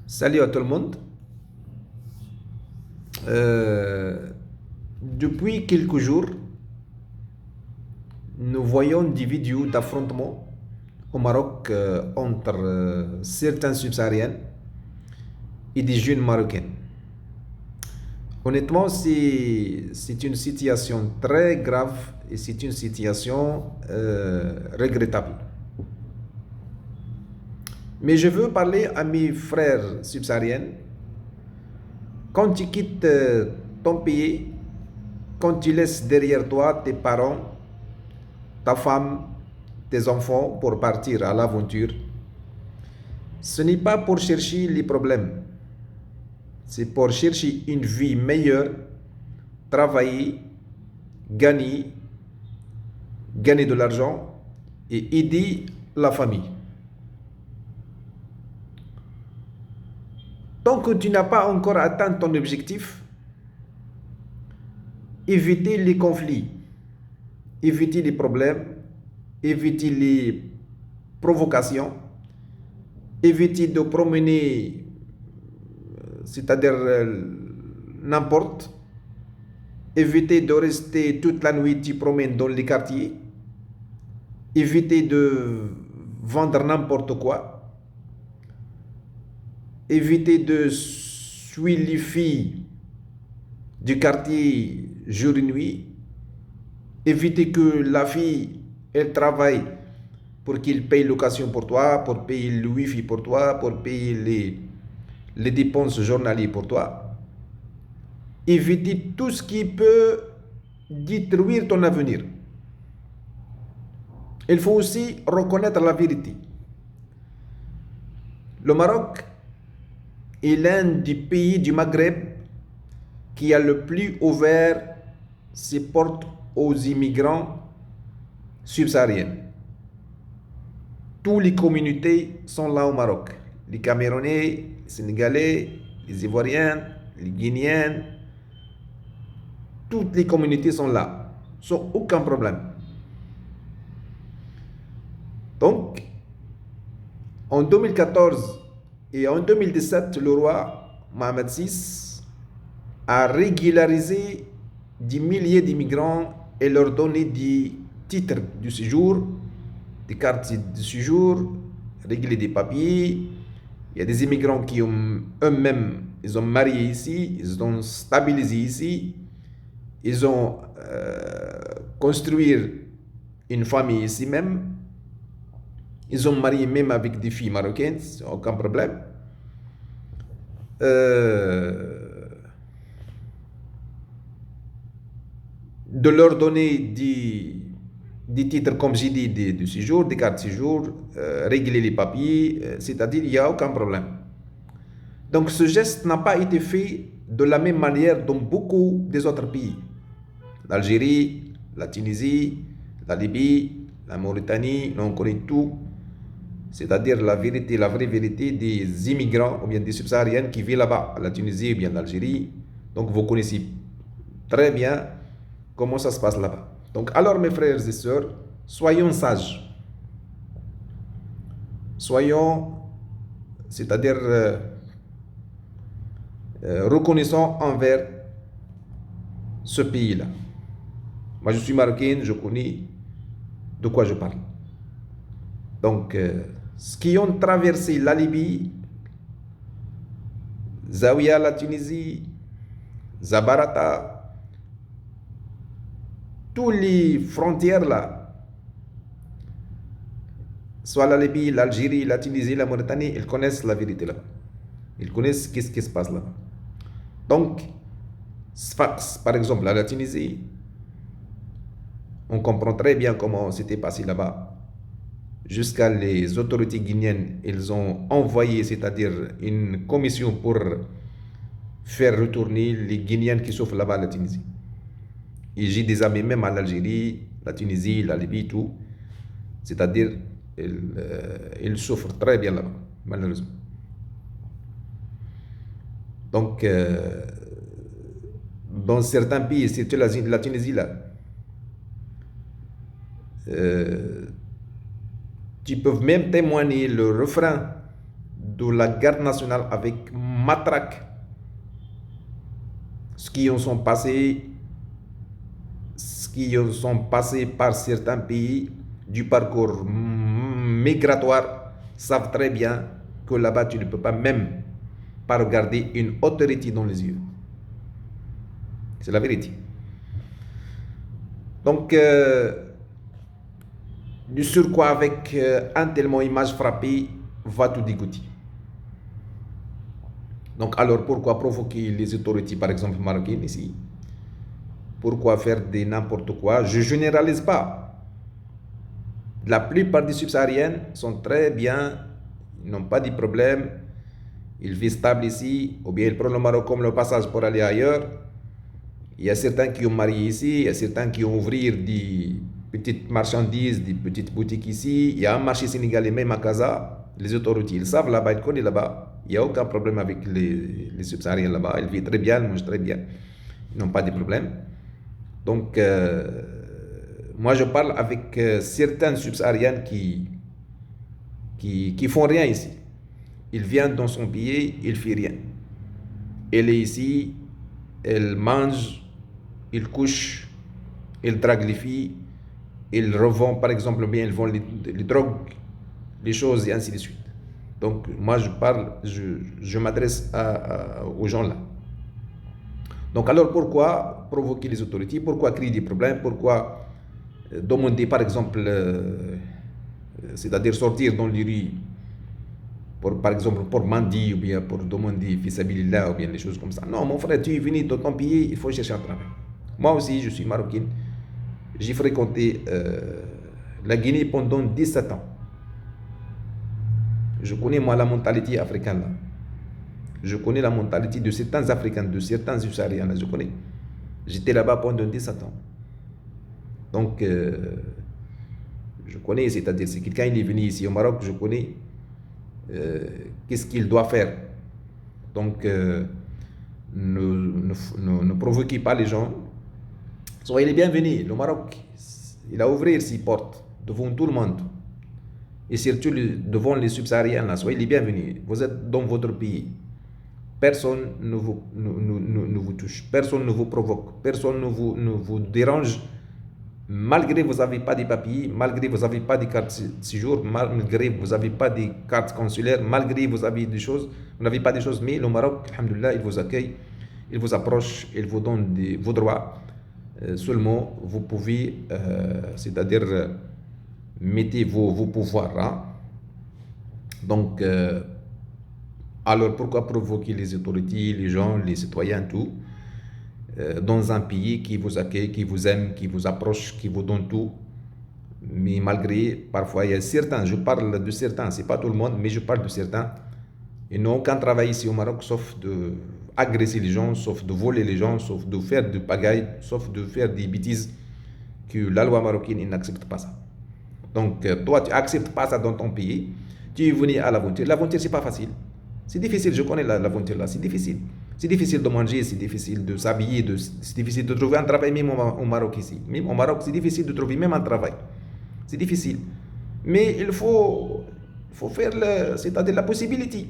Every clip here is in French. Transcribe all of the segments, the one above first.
Salut à tout le monde. Depuis quelques jours, nous voyons des vidéos d'affrontements au Maroc entre certains subsahariens et des jeunes marocains. Honnêtement, c'est une situation très grave et c'est une situation regrettable. Mais je veux parler à mes frères subsahariens. Quand tu quittes ton pays, quand tu laisses derrière toi tes parents, ta femme, tes enfants pour partir à l'aventure, ce n'est pas pour chercher les problèmes, c'est pour chercher une vie meilleure, travailler, gagner, gagner de l'argent et aider la famille. Tant que tu n'as pas encore atteint ton objectif, éviter les conflits, éviter les problèmes, éviter les provocations, éviter de promener, c'est-à-dire n'importe, éviter de rester toute la nuit, tu promènes dans les quartiers, éviter de vendre n'importe quoi, éviter de suivre les filles du quartier jour et nuit, éviter que la fille, elle travaille pour qu'il paye location pour toi, pour payer le wifi pour toi, pour payer les dépenses journalières pour toi. Éviter tout ce qui peut détruire ton avenir. Il faut aussi reconnaître la vérité. Le Maroc est l'un des pays du Maghreb qui a le plus ouvert ses portes aux immigrants subsahariens. Toutes les communautés sont là au Maroc. Les Camerounais, les Sénégalais, les Ivoiriens, les Guinéens, toutes les communautés sont là, sans aucun problème. Donc, en 2014 et en 2017, le roi Mohamed VI a régularisé des milliers d'immigrants et leur donné des titres de séjour, des cartes de séjour, régler des papiers. Il y a des immigrants qui ont eux-mêmes, ils ont marié ici, ils ont stabilisé ici, ils ont construit une famille ici même, ils ont marié même avec des filles marocaines, aucun problème. De leur donner des titres, comme j'ai dit, de séjour, des cartes de séjour, régler les papiers, c'est-à-dire il n'y a aucun problème. Donc ce geste n'a pas été fait de la même manière dans beaucoup des autres pays. L'Algérie, la Tunisie, la Libye, la Mauritanie, on connaît tout. C'est-à-dire la vérité, la vraie vérité des immigrants ou bien des subsahariens qui vivent là-bas, à la Tunisie ou bien en Algérie. Donc vous connaissez très bien comment ça se passe là-bas. Donc alors mes frères et sœurs, soyons sages. Soyons, c'est-à-dire reconnaissants envers ce pays-là. Moi je suis marocain, je connais de quoi je parle. Donc, ceux qui ont traversé la Libye, Zawiya, la Tunisie, Zabarata, toutes les frontières là, soit la Libye, l'Algérie, la Tunisie, la Mauritanie, ils connaissent la vérité là. Ils connaissent qu'est-ce qui se passe là. Donc, Sfax, par exemple, à la Tunisie, on comprend très bien comment c'était passé là-bas. Jusqu'à les autorités guinéennes, ils ont envoyé, c'est-à-dire une commission pour faire retourner les Guinéens qui souffrent là-bas à la Tunisie. Et j'ai des amis même en Algérie, la Tunisie, la Libye, tout. C'est-à-dire, ils souffrent très bien là-bas, malheureusement. Donc, dans certains pays, surtout la Tunisie, là, tu peux même témoigner le refrain de la garde nationale avec matraque. Ce qui en sont passés par certains pays du parcours migratoire savent très bien que là-bas, tu ne peux pas même pas regarder une autorité dans les yeux. C'est la vérité. Donc, du surcroît avec un tellement image frappée va tout dégoûter. Donc, alors pourquoi provoquer les autorités, par exemple marocaines ici? Pourquoi faire des n'importe quoi? Je ne généralise pas. La plupart des subsahariennes sont très bien, ils n'ont pas de problème, ils vivent stable ici, ou bien ils prennent le Maroc comme le passage pour aller ailleurs. Il y a certains qui ont marié ici, il y a certains qui ont ouvert des petites marchandises, des petites boutiques ici. Il y a un marché sénégalais même à Casa. Les autorités, ils savent là-bas, ils connaissent là-bas. Il n'y a aucun problème avec les subsahariens là-bas. Ils vivent très bien, ils mangent très bien. Ils n'ont pas de problème. Donc, moi je parle avec certaines subsahariennes qui font rien ici. Il vient dans son pays, il fait rien. Elle est ici, elle mange, il couche, il drague les filles, il revend par exemple, bien il vend les drogues, les choses et ainsi de suite. Donc moi je parle, je m'adresse aux gens là. Donc alors pourquoi provoquer les autorités? Pourquoi créer des problèmes? Pourquoi demander par exemple, c'est-à-dire sortir dans les rues par exemple pour mendier ou bien pour demander fils ou bien des choses comme ça. Non mon frère, tu es venu dans ton pays, il faut chercher un travail. Moi aussi je suis marocain, j'ai fréquenté la Guinée pendant 17 ans. Je connais moi la mentalité africaine là. Je connais la mentalité de certains Africains, de certains Subsahariens là, je connais. J'étais là-bas pendant 17 ans. Donc je connais, c'est-à-dire si quelqu'un est venu ici au Maroc, je connais qu'est-ce qu'il doit faire. Donc, ne provoquez pas les gens. Soyez les bienvenus. Le Maroc, il a ouvert ses portes devant tout le monde. Et surtout devant les subsahariens. Là. Soyez les bienvenus. Vous êtes dans votre pays. Personne ne vous touche. Personne ne vous provoque. Personne ne vous dérange. Malgré vous n'avez pas de papiers, malgré vous n'avez pas de carte de séjour, malgré vous n'avez pas de carte consulaire, malgré vous avez des choses, vous n'avez pas des choses, mais le Maroc, alhamdoulilah, il vous accueille, il vous approche, il vous donne vos droits. Seulement, vous pouvez, c'est-à-dire, mettez vos pouvoirs. Hein. Donc, alors pourquoi provoquer les autorités, les gens, les citoyens, tout dans un pays qui vous accueille, qui vous aime, qui vous approche, qui vous donne tout. Mais malgré, parfois, il y a certains, je parle de certains, c'est pas tout le monde, mais je parle de certains, ils n'ont aucun travail ici au Maroc, sauf de agresser les gens, sauf de voler les gens, sauf de faire de pagaille, sauf de faire des bêtises que la loi marocaine n'accepte pas ça. Donc, toi, tu n'acceptes pas ça dans ton pays, tu es venu à l'aventure. L'aventure, c'est pas facile. C'est difficile, je connais l'aventure là, c'est difficile. C'est difficile de manger, c'est difficile de s'habiller, c'est difficile de trouver un travail même au Maroc ici. Même au Maroc, c'est difficile de trouver même un travail. C'est difficile. Mais il faut faire, c'est-à-dire la possibilité.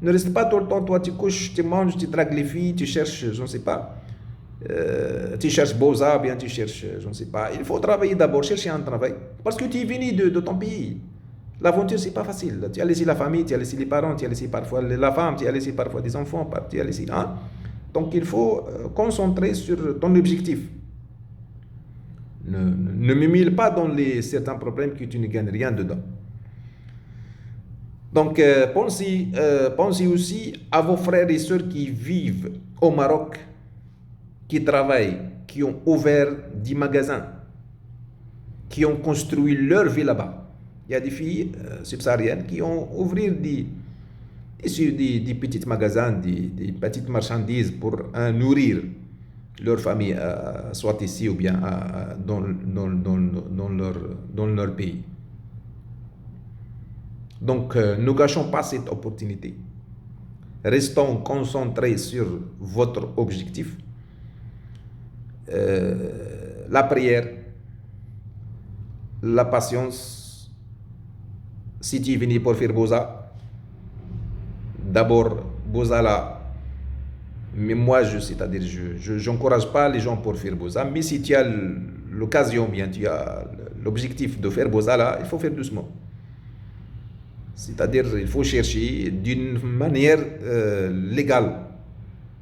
Ne reste pas tout le temps, toi tu couches, tu manges, tu dragues les filles, tu cherches, je ne sais pas, tu cherches Beaux-Arts, bien tu cherches, je ne sais pas. Il faut travailler d'abord, chercher un travail. Parce que tu es venu de ton pays. L'aventure, c'est pas facile. Tu as laissé la famille, tu as laissé les parents, tu as laissé parfois la femme, tu as laissé parfois des enfants, tu as laissé. Hein? Donc, il faut concentrer sur ton objectif. Ne me mêle pas dans certains problèmes que tu ne gagnes rien dedans. Donc, pensez aussi à vos frères et sœurs qui vivent au Maroc, qui travaillent, qui ont ouvert des magasins, qui ont construit leur vie là-bas. Il y a des filles subsahariennes qui ont ouvert des petits magasins, des petites marchandises pour nourrir leur famille, soit ici ou bien dans leur pays. Donc, ne gâchons pas cette opportunité. Restons concentrés sur votre objectif. La prière, la patience. Si tu es venu pour faire Beaux-Arts, d'abord, Bozala, mais moi, c'est-à-dire, je n'encourage pas les gens pour faire Boza, mais si tu as l'occasion, bien, tu as l'objectif de faire Bozala, il faut faire doucement. C'est-à-dire, il faut chercher d'une manière légale,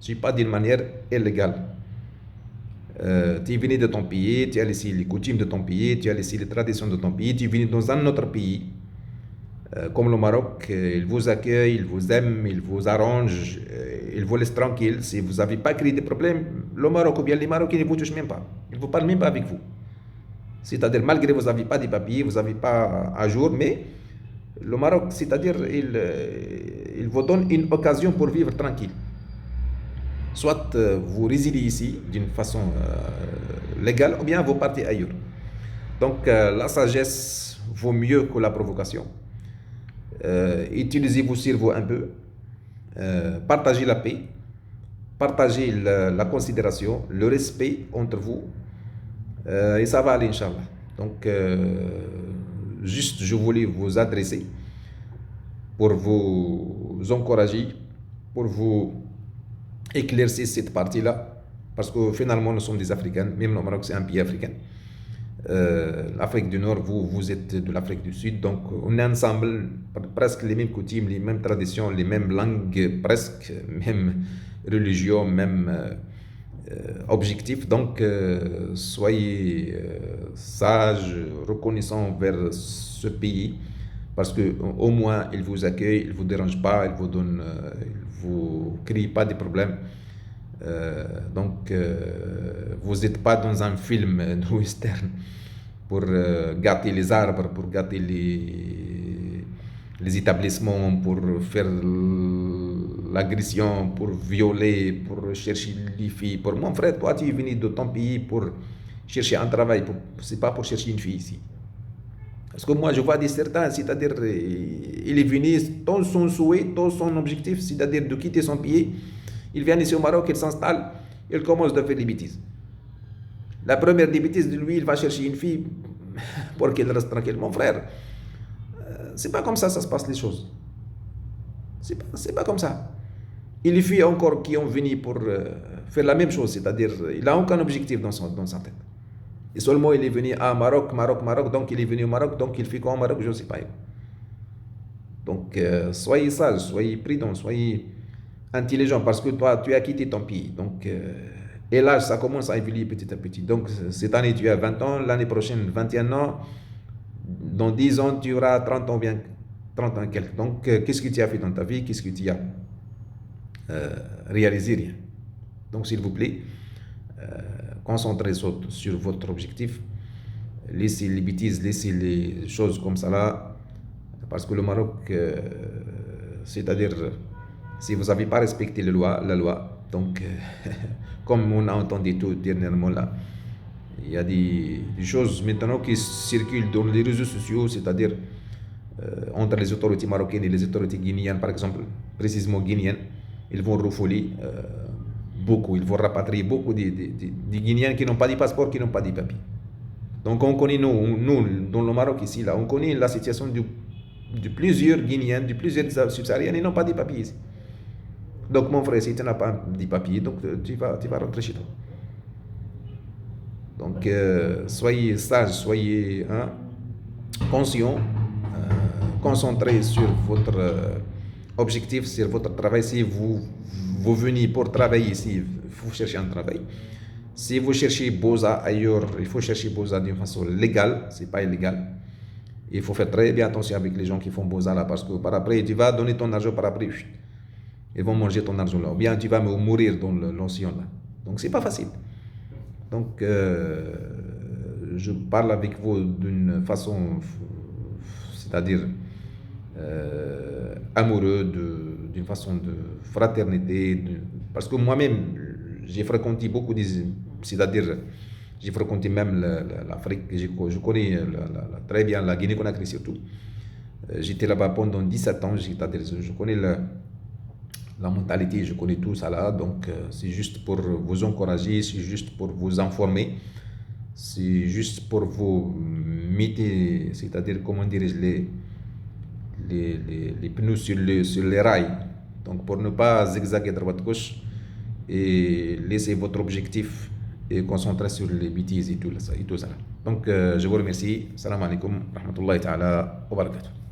c'est pas d'une manière illégale. Tu es venu de ton pays, tu as laissé les coutumes de ton pays, tu as laissé les traditions de ton pays, tu es venu dans un autre pays, comme le Maroc, il vous accueille, il vous aime, il vous arrange, il vous laisse tranquille. Si vous n'avez pas créé de problème, le Maroc ou bien les Marocains ne vous touchent même pas. Ils ne vous parlent même pas avec vous. C'est-à-dire, malgré que vous n'avez pas de papiers, vous n'avez pas à jour, mais le Maroc, c'est-à-dire, il vous donne une occasion pour vivre tranquille. Soit vous résidez ici d'une façon légale, ou bien vous partez ailleurs. Donc, la sagesse vaut mieux que la provocation. Utilisez vos cerveaux un peu, partagez la paix, partagez la considération, le respect entre vous, et ça va aller, Inch'Allah. Donc, juste, je voulais vous adresser pour vous encourager, pour vous éclaircir cette partie-là, parce que finalement, nous sommes des Africains, même le Maroc, c'est un pays africain. L'Afrique du Nord, vous êtes de l'Afrique du Sud, donc on est ensemble, presque les mêmes coutumes, les mêmes traditions, les mêmes langues, presque, même religion, même objectif. Donc soyez sages, reconnaissants vers ce pays, parce que au moins il vous accueille, il vous dérange pas, il vous donne, il vous crée pas de problèmes. Donc, vous n'êtes pas dans un film de western pour gâter les arbres, pour gâter les établissements, pour faire l'agression, pour violer, pour chercher les filles. Pour mon frère, toi, tu es venu de ton pays pour chercher un travail, c'est pas pour chercher une fille ici. Parce que moi, je vois des certains, c'est-à-dire, il est venu, dans son souhait, dans son objectif, c'est-à-dire de quitter son pays. Il vient ici au Maroc, il s'installe, il commence à faire des bêtises. La première des bêtises de lui, il va chercher une fille pour qu'elle reste tranquille. Mon frère, c'est pas comme ça se passent les choses. C'est pas comme ça. Il y a des filles encore qui ont venu pour faire la même chose, c'est-à-dire, il n'a aucun objectif dans sa tête. Et seulement il est venu à Maroc, donc il est venu au Maroc, donc il fait quoi au Maroc, je ne sais pas. Donc, soyez sages, soyez prudents, soyez intelligent, parce que toi, tu as quitté ton pays. Donc, et l'âge, ça commence à évoluer petit à petit. Donc, cette année, tu as 20 ans, l'année prochaine, 21 ans. Dans 10 ans, tu auras 30 ans, bien 30 ans et quelques. Donc, qu'est-ce que tu as fait dans ta vie? Qu'est-ce que tu as réalisé? Rien. Donc, s'il vous plaît, concentrez-vous sur votre objectif. Laissez les bêtises, laissez les choses comme ça là. Parce que le Maroc, c'est-à-dire, si vous n'avez pas respecté la loi, donc, comme on a entendu tout dernièrement là, il y a des choses maintenant qui circulent dans les réseaux sociaux, c'est-à-dire entre les autorités marocaines et les autorités guinéennes, par exemple, précisément guinéennes, ils vont refouler beaucoup, ils vont rapatrier beaucoup de Guinéens qui n'ont pas de passeport, qui n'ont pas de papiers. Donc on connaît, nous, dans le Maroc ici, là, on connaît la situation de plusieurs Guinéens, de plusieurs subsahariens, ils n'ont pas de papiers ici. Donc mon frère, si tu n'as pas de papiers, donc tu vas rentrer chez toi. Donc soyez sages, soyez conscients, concentrés sur votre objectif, sur votre travail. Si vous venez pour travailler ici, il faut chercher un travail. Si vous cherchez Boza ailleurs, il faut chercher Boza d'une façon légale, c'est pas illégal. Il faut faire très bien attention avec les gens qui font Boza là, parce que par après, tu vas donner ton argent par après, ils vont manger ton argent là, ou bien tu vas mourir dans l'océan là. Donc c'est pas facile. Donc je parle avec vous d'une façon, c'est-à-dire amoureux, d'une façon de fraternité, parce que moi-même, j'ai fréquenté beaucoup, c'est-à-dire, j'ai fréquenté même l'Afrique, je connais très bien la Guinée-Conakry surtout. J'étais là-bas pendant 17 ans, c'est-à-dire, je connais la mentalité, je connais tout ça là, donc c'est juste pour vous encourager, c'est juste pour vous informer, c'est juste pour vous mettre, c'est-à-dire, comment dirais-je, les pneus sur les rails, Donc pour ne pas zigzaguer dans votre gauche et laisser votre objectif et concentrer sur les bêtises et tout ça. Et tout ça. Donc je vous remercie. Salam alaikum, rahmatullahi ta'ala wa barakatuh.